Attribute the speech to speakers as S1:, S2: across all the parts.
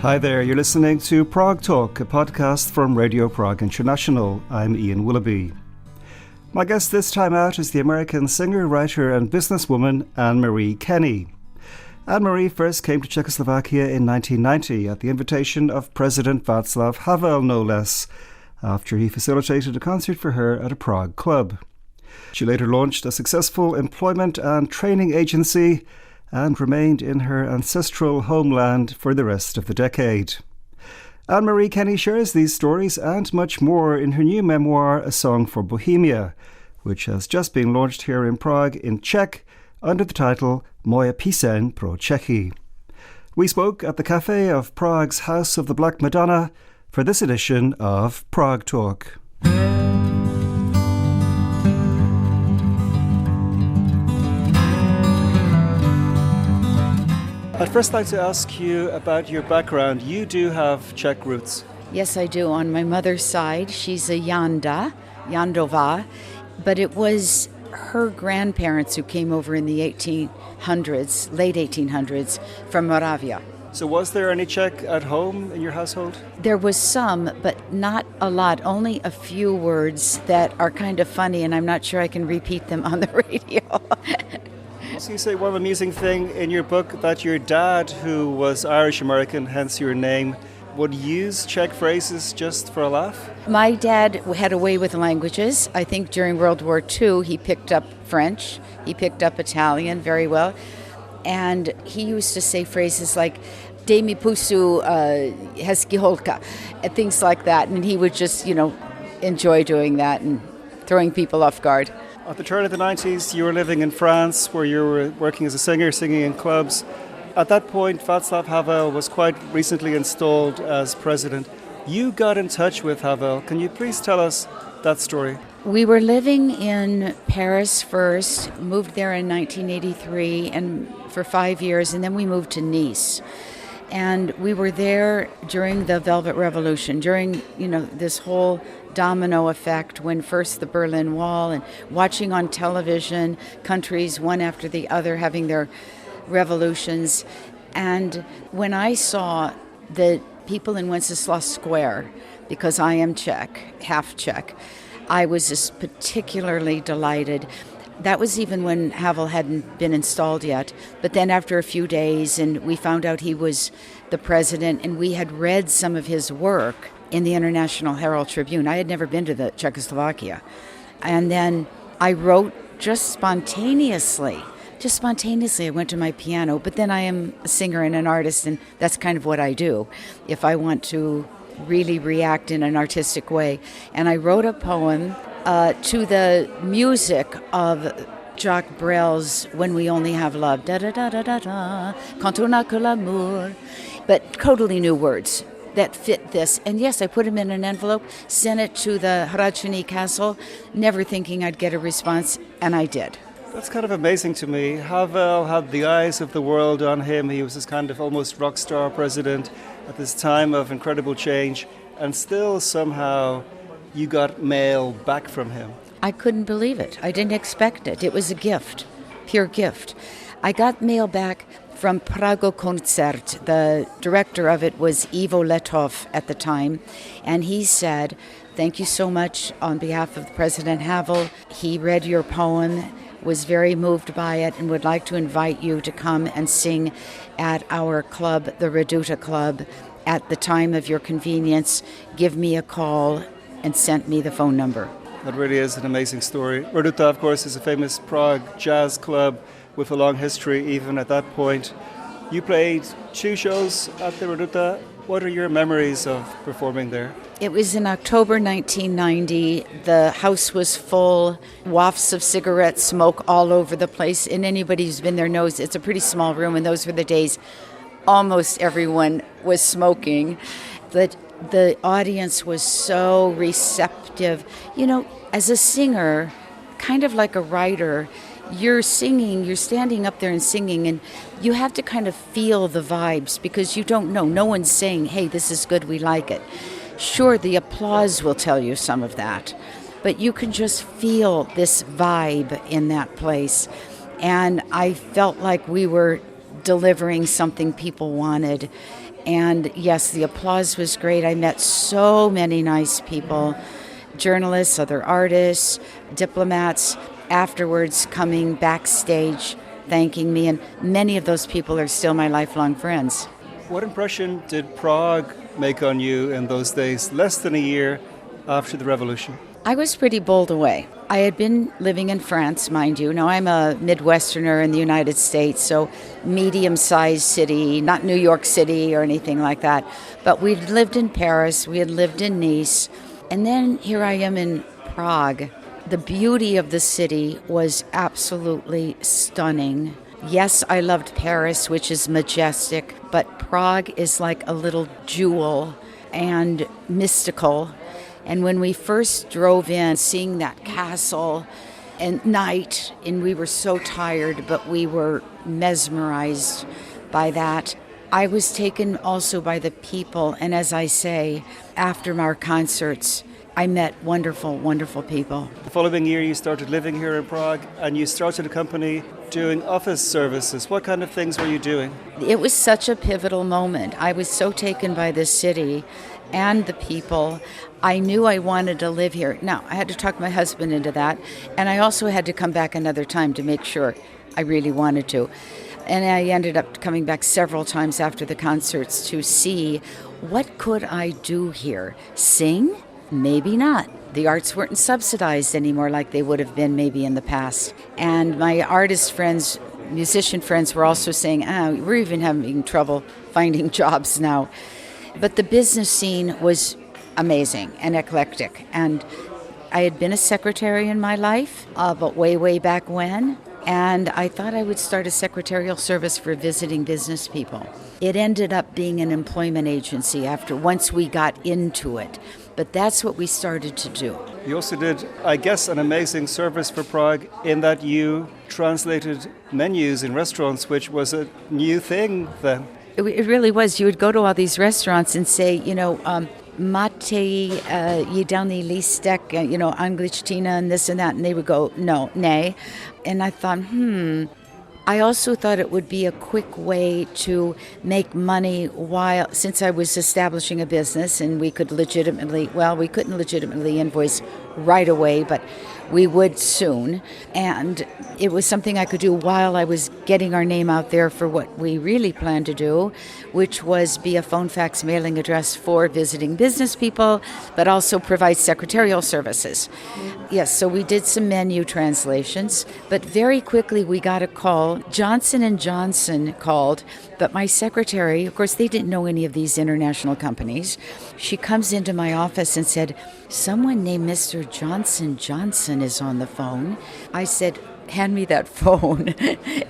S1: Hi there, you're listening to Prague Talk, a podcast from Radio Prague International. I'm Ian Willoughby. My guest this time out is the American singer, writer and businesswoman Anne-Marie Kenny. Anne-Marie first came to Czechoslovakia in 1990 at the invitation of President Václav Havel, no less, after he facilitated a concert for her at a Prague club. She later launched a successful employment and training agency and remained in her ancestral homeland for the rest of the decade. Anne-Marie Kenny shares these stories and much more in her new memoir, A Song for Bohemia, which has just been launched here in Prague in Czech under the title Moje, píseň pro Čechy. We spoke at the café of Prague's House of the Black Madonna for this edition of Prague Talk. I'd first like to ask you about your background. You do have Czech roots.
S2: Yes, I do. On my mother's side, she's a Jandová, but it was her grandparents who came over in the 1800s, late 1800s, from Moravia.
S1: So was there any Czech at home in your household?
S2: There was some, but not a lot. Only a few words that are kind of funny, and I'm not sure I can repeat them on the radio.
S1: So you say one amusing thing in your book that your dad, who was Irish-American, hence your name, would use Czech phrases just for a laugh?
S2: My dad had a way with languages. I think during World War II he picked up French, he picked up Italian very well, and he used to say phrases like "Dej mi pusu, hezky holka," and things like that, and he would just, enjoy doing that and throwing people off guard.
S1: At the turn of the 90s, you were living in France, where you were working as a singer, singing in clubs. At that point, Václav Havel was quite recently installed as president. You got in touch with Havel. Can you please tell us that story?
S2: We were living in Paris first, moved there in 1983 and for 5 years, and then we moved to Nice. And we were there during the Velvet Revolution, during, this whole domino effect when first the Berlin Wall, and watching on television countries one after the other having their revolutions. And when I saw the people in Wenceslas Square, because I am Czech, half Czech, I was just particularly delighted. That was even when Havel hadn't been installed yet. But then after a few days, and we found out he was the president, and we had read some of his work in the International Herald Tribune. I had never been to the Czechoslovakia. And then I wrote just spontaneously. I went to my piano, but then I am a singer and an artist, and that's kind of what I do if I want to really react in an artistic way. And I wrote a poem to the music of Jacques Brel's When We Only Have Love, da-da-da-da-da-da, quand on n'a que l'amour, but totally new words that fit this. And yes, I put them in an envelope, sent it to the Hradčany Castle, never thinking I'd get a response, and I did.
S1: That's kind of amazing to me. Havel had the eyes of the world on him. He was this kind of almost rock star president at this time of incredible change, and still somehow you got mail back from him.
S2: I couldn't believe it. I didn't expect it. It was a gift, pure gift. I got mail back from Prague Concert. The director of it was Ivo Letov at the time, and he said, "Thank you so much on behalf of President Havel. He read your poem, was very moved by it, and would like to invite you to come and sing at our club, the Reduta Club, at the time of your convenience. Give me a call," and sent me the phone number.
S1: That really is an amazing story. Reduta, of course, is a famous Prague jazz club with a long history even at that point. You played 2 shows at the Reduta. What are your memories of performing there?
S2: It was in October 1990. The house was full, wafts of cigarette smoke all over the place, and anybody who's been there knows it's a pretty small room, and those were the days almost everyone was smoking. But the audience was so receptive. As a singer, kind of like a writer, you're singing, you're standing up there and singing, and you have to kind of feel the vibes because you don't know. No one's saying, hey, this is good, we like it. Sure, the applause will tell you some of that, but you can just feel this vibe in that place. And I felt like we were delivering something people wanted. And yes, the applause was great. I met so many nice people, journalists, other artists, diplomats, afterwards coming backstage, thanking me. And many of those people are still my lifelong friends.
S1: What impression did Prague make on you in those days, less than a year after the revolution?
S2: I was pretty bowled away. I had been living in France, mind you. Now, I'm a Midwesterner in the United States, so medium-sized city, not New York City or anything like that. But we'd lived in Paris, we had lived in Nice, and then here I am in Prague. The beauty of the city was absolutely stunning. Yes, I loved Paris, which is majestic, but Prague is like a little jewel and mystical. And when we first drove in, seeing that castle at night, and we were so tired, but we were mesmerized by that. I was taken also by the people, and as I say, after our concerts, I met wonderful, wonderful people.
S1: The following year you started living here in Prague and you started a company doing office services. What kind of things were you doing?
S2: It was such a pivotal moment. I was so taken by this city and the people. I knew I wanted to live here. Now, I had to talk my husband into that, and I also had to come back another time to make sure I really wanted to. And I ended up coming back several times after the concerts to see what could I do here. Sing? Maybe not. The arts weren't subsidized anymore like they would have been maybe in the past. And my artist friends, musician friends were also saying, we're even having trouble finding jobs now. But the business scene was amazing and eclectic. And I had been a secretary in my life, but way, way back when. And I thought I would start a secretarial service for visiting business people. It ended up being an employment agency once we got into it. But that's what we started to do.
S1: You also did, I guess, an amazing service for Prague in that you translated menus in restaurants, which was a new thing then.
S2: It really was. You would go to all these restaurants and say, Mate, jedalný lístek, angličtina and this and that. And they would go, no, nay. And I thought, I also thought it would be a quick way to make money since I was establishing a business and we couldn't legitimately invoice right away, but we would soon. And it was something I could do while I was getting our name out there for what we really planned to do, which was be a phone fax mailing address for visiting business people, but also provide secretarial services. Yes, so we did some menu translations, but very quickly we got a call. Johnson & Johnson called, but my secretary, of course, they didn't know any of these international companies. She comes into my office and said, someone named Mr. Johnson is on the phone. I said, hand me that phone.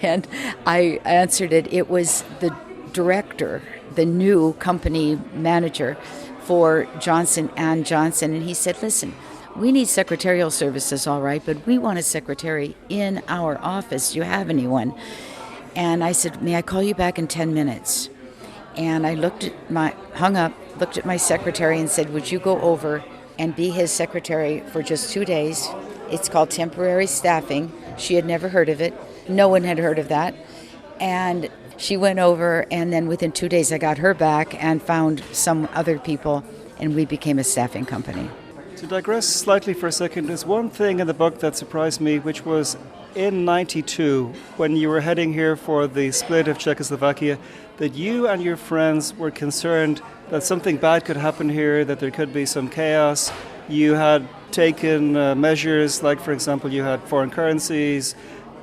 S2: And I answered it. It was the director, the new company manager for Johnson & Johnson. And he said, listen, we need secretarial services, all right, but we want a secretary in our office. Do you have anyone? And I said, may I call you back in 10 minutes? And I hung up, looked at my secretary and said, would you go over and be his secretary for just 2 days? It's called temporary staffing. She had never heard of it. No one had heard of that. And she went over, and then within 2 days I got her back and found some other people, and we became a staffing company.
S1: To digress slightly for a second, there's one thing in the book that surprised me, which was in 92, when you were heading here for the split of Czechoslovakia, that you and your friends were concerned that something bad could happen here, that there could be some chaos. You had taken measures, like, for example, you had foreign currencies,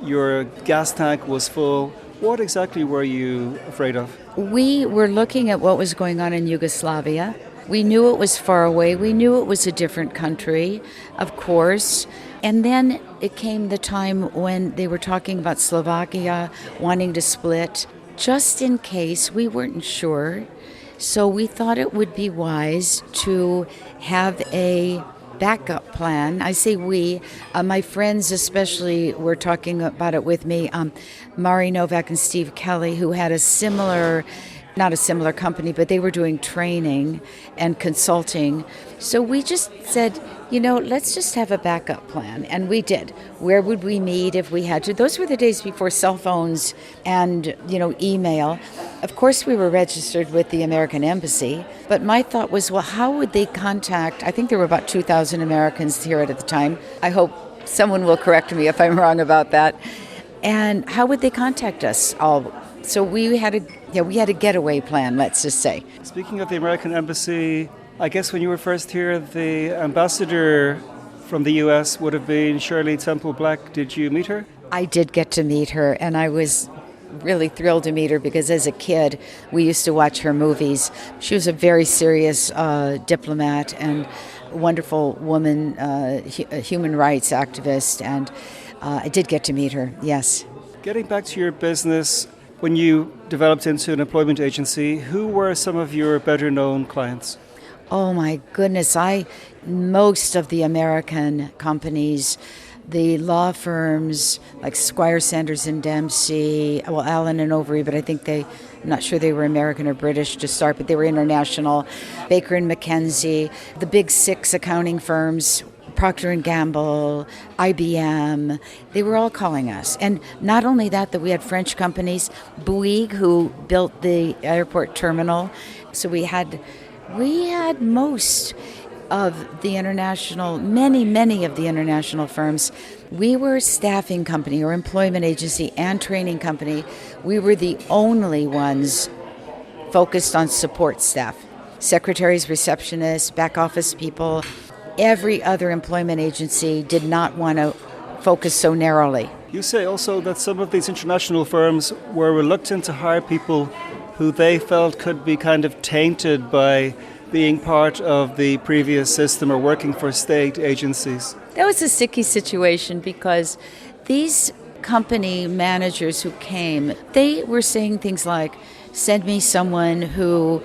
S1: your gas tank was full. What exactly were you afraid of?
S2: We were looking at what was going on in Yugoslavia. We knew it was far away. We knew it was a different country, of course. And then it came the time when they were talking about Slovakia wanting to split. Just in case, we weren't sure. So we thought it would be wise to have a backup plan. I say we. My friends especially were talking about it with me. Mari Novak and Steve Kelly, who had a similar not a similar company, but they were doing training and consulting. So we just said, let's just have a backup plan. And we did. Where would we meet if we had to? Those were the days before cell phones and, email. Of course, we were registered with the American Embassy. But my thought was, well, how would they contact? I think there were about 2,000 Americans here at the time. I hope someone will correct me if I'm wrong about that. And how would they contact us all? So we had a getaway plan, let's just say.
S1: Speaking of the American Embassy, I guess when you were first here, the ambassador from the U.S. would have been Shirley Temple Black. Did you meet her?
S2: I did get to meet her, and I was really thrilled to meet her because as a kid, we used to watch her movies. She was a very serious diplomat and wonderful woman, human rights activist, and I did get to meet her, yes.
S1: Getting back to your business, when you developed into an employment agency, who were some of your better-known clients?
S2: Oh my goodness, most of the American companies, the law firms like Squire, Sanders and Dempsey, Allen and Overy, but I'm not sure they were American or British to start, but they were international. Baker and McKenzie, the big six accounting firms, Procter & Gamble, IBM, they were all calling us. And not only that we had French companies, Bouygues, who built the airport terminal. So we had most of the international, many of the international firms. We were a staffing company or employment agency and training company. We were the only ones focused on support staff, secretaries, receptionists, back office people. Every other employment agency did not want to focus so narrowly.
S1: You say also that some of these international firms were reluctant to hire people who they felt could be kind of tainted by being part of the previous system or working for state agencies.
S2: That was a sticky situation because these company managers who came, they were saying things like, send me someone who,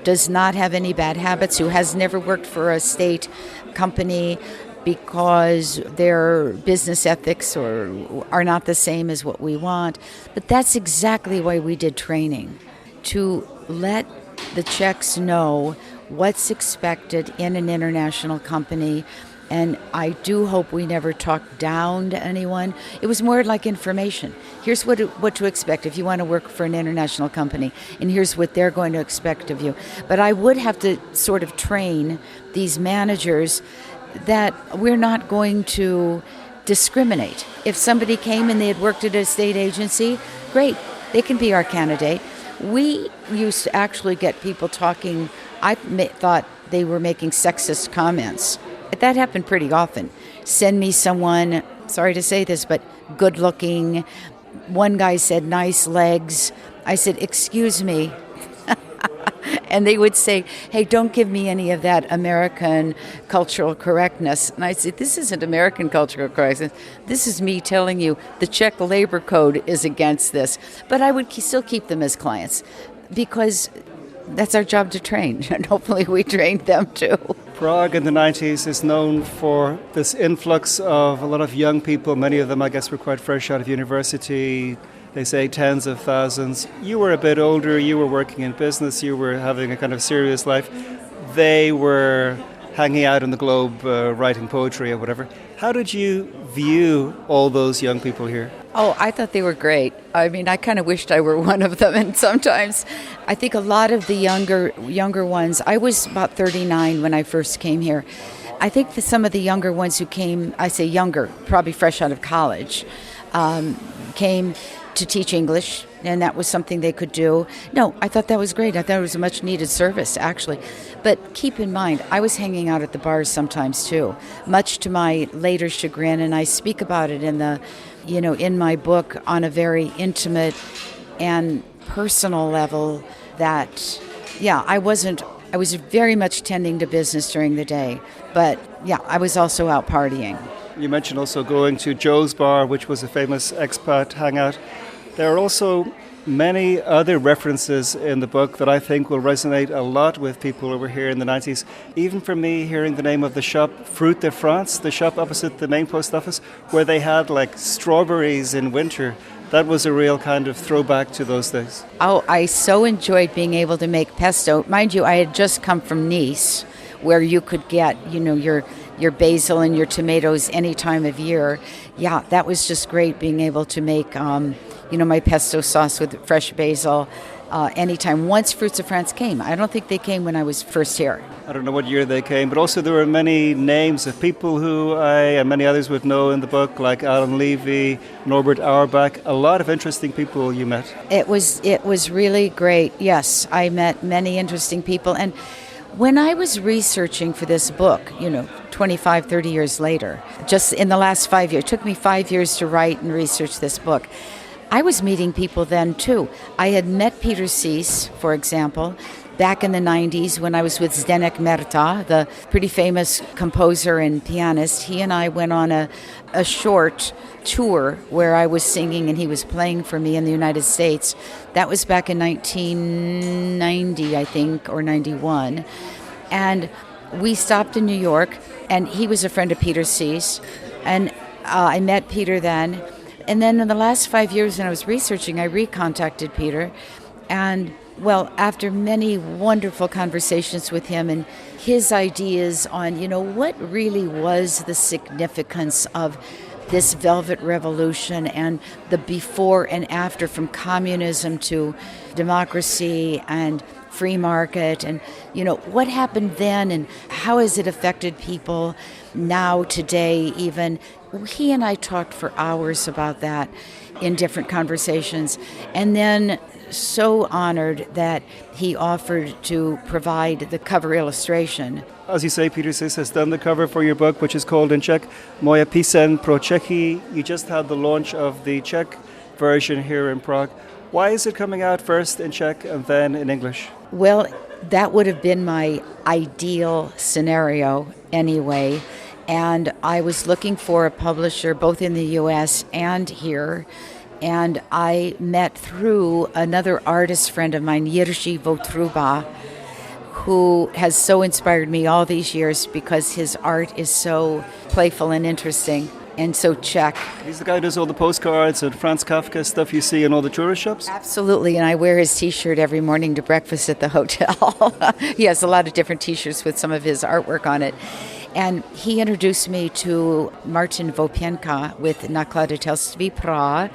S2: does not have any bad habits, who has never worked for a state company because their business ethics are not the same as what we want. But that's exactly why we did training, to let the Czechs know what's expected in an international company. And I do hope we never talk down to anyone. It was more like information. Here's what to expect if you want to work for an international company, and here's what they're going to expect of you. But I would have to sort of train these managers that we're not going to discriminate. If somebody came and they had worked at a state agency, great, they can be our candidate. We used to actually get people talking, I thought they were making sexist comments. That happened pretty often. Send me someone, sorry to say this, but good looking. One guy said, nice legs. I said, excuse me. And they would say, hey, don't give me any of that American cultural correctness. And I said, this isn't American cultural correctness. This is me telling you the Czech labor code is against this. But I would still keep them as clients because that's our job to train. And hopefully we trained them too.
S1: Prague in the 90s is known for this influx of a lot of young people. Many of them, I guess, were quite fresh out of university. They say tens of thousands. You were a bit older, you were working in business, you were having a kind of serious life. They were hanging out on the globe, writing poetry or whatever. How did you view all those young people here?
S2: Oh, I thought they were great. I mean, I kind of wished I were one of them. And sometimes I think a lot of the younger ones, I was about 39 when I first came here. I think that some of the younger ones who came, I say younger, probably fresh out of college, came to teach English, and that was something they could do. No, I thought that was great. I thought it was a much needed service, actually. But keep in mind, I was hanging out at the bars sometimes too, much to my later chagrin, and I speak about it in my book on a very intimate and personal level that, I was very much tending to business during the day, but I was also out partying.
S1: You mentioned also going to Joe's Bar, which was a famous expat hangout. There are also many other references in the book that I think will resonate a lot with people over here in the 90s. Even for me, hearing the name of the shop, Fruit de France, the shop opposite the main post office, where they had like strawberries in winter. That was a real kind of throwback to those days.
S2: Oh, I so enjoyed being able to make pesto. Mind you, I had just come from Nice, where you could get, your basil and your tomatoes any time of year. Yeah, that was just great being able to make, my pesto sauce with fresh basil anytime. Once Fruits of France came. I don't think they came when I was first here.
S1: I don't know what year they came, but also there were many names of people who I and many others would know in the book, like Alan Levy, Norbert Auerbach, a lot of interesting people you met.
S2: It was really great. Yes, I met many interesting people. And when I was researching for this book, 25, 30 years later, just in the last 5 years, it took me 5 years to write and research this book. I was meeting people then, too. I had met Peter Sis, for example, back in the 90s when I was with Zdeněk Merta, the pretty famous composer and pianist. He and I went on a short tour where I was singing and he was playing for me in the United States. That was back in 1990, I think, or 91. And we stopped in New York, and he was a friend of Peter Sis. And I met Peter then. And then in the last 5 years when I was researching, I recontacted Peter. And, well, after many wonderful conversations with him and his ideas on, what really was the significance of this Velvet Revolution and the before and after, from communism to democracy and free market, and what happened then and how has it affected people now, today even. He and I talked for hours about that in different conversations, and then so honored that he offered to provide the cover illustration.
S1: As you say, Peter Sis has done the cover for your book, which is called in Czech, Moje, píseň pro Čechy. You just had the launch of the Czech version here in Prague. Why is it coming out first in Czech and then in English?
S2: Well, that would have been my ideal scenario anyway. And I was looking for a publisher both in the U.S. and here. And I met through another artist friend of mine, Jiří Votruba, who has so inspired me all these years because his art is so playful and interesting and so Czech.
S1: He's the guy who does all the postcards and Franz Kafka stuff you see in all the tourist shops?
S2: Absolutely, and I wear his T-shirt every morning to breakfast at the hotel. He has a lot of different T-shirts with some of his artwork on it. And he introduced me to Martin Vopienka with Nakladatelství Prague.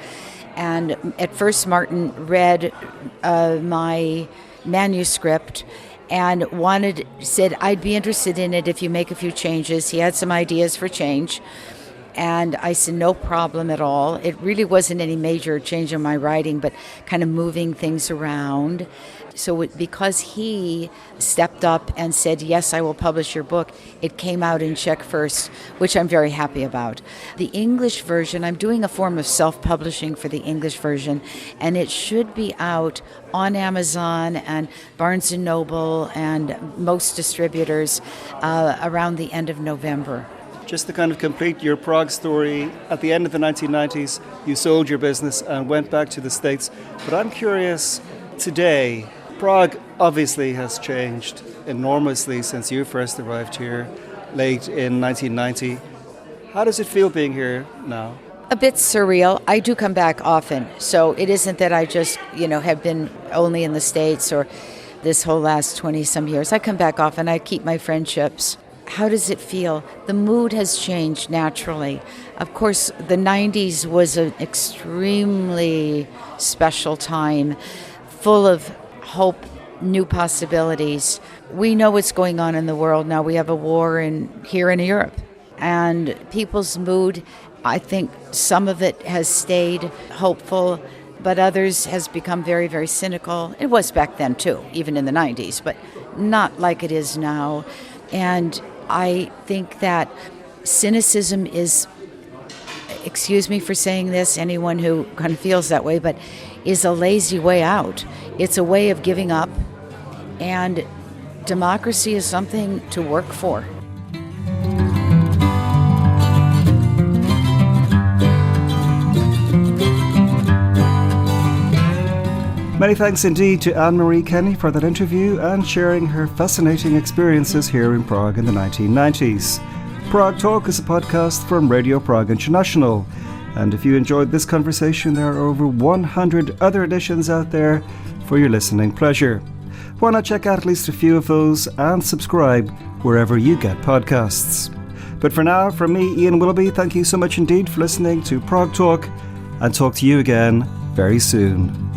S2: And at first Martin read my manuscript and said, I'd be interested in it if you make a few changes. He had some ideas for change. And I said, no problem at all. It really wasn't any major change in my writing, but kind of moving things around. So because he stepped up and said, yes, I will publish your book, it came out in Czech first, which I'm very happy about. The English version, I'm doing a form of self-publishing for the English version, and it should be out on Amazon and Barnes & Noble and most distributors around the end of November.
S1: Just to kind of complete your Prague story, at the end of the 1990s, you sold your business and went back to the States. But I'm curious, today, Prague obviously has changed enormously since you first arrived here late in 1990. How does it feel being here now?
S2: A bit surreal. I do come back often, so it isn't that I just, have been only in the States or this whole last 20-some years. I come back often. I keep my friendships. How does it feel? The mood has changed naturally. Of course, the 90s was an extremely special time, full of hope, new possibilities. We know what's going on in the world now. We have a war here in Europe. And people's mood, I think some of it has stayed hopeful, but others has become very, very cynical. It was back then too, even in the 90s, but not like it is now. And I think that cynicism is, excuse me for saying this, anyone who kind of feels that way, but is a lazy way out. It's a way of giving up, and democracy is something to work for.
S1: Many thanks indeed to Anne-Marie Kenny for that interview and sharing her fascinating experiences here in Prague in the 1990s. Prague Talk is a podcast from Radio Prague International. And if you enjoyed this conversation, there are over 100 other editions out there for your listening pleasure. Why not check out at least a few of those and subscribe wherever you get podcasts. But for now, from me, Ian Willoughby, thank you so much indeed for listening to Prague Talk, and talk to you again very soon.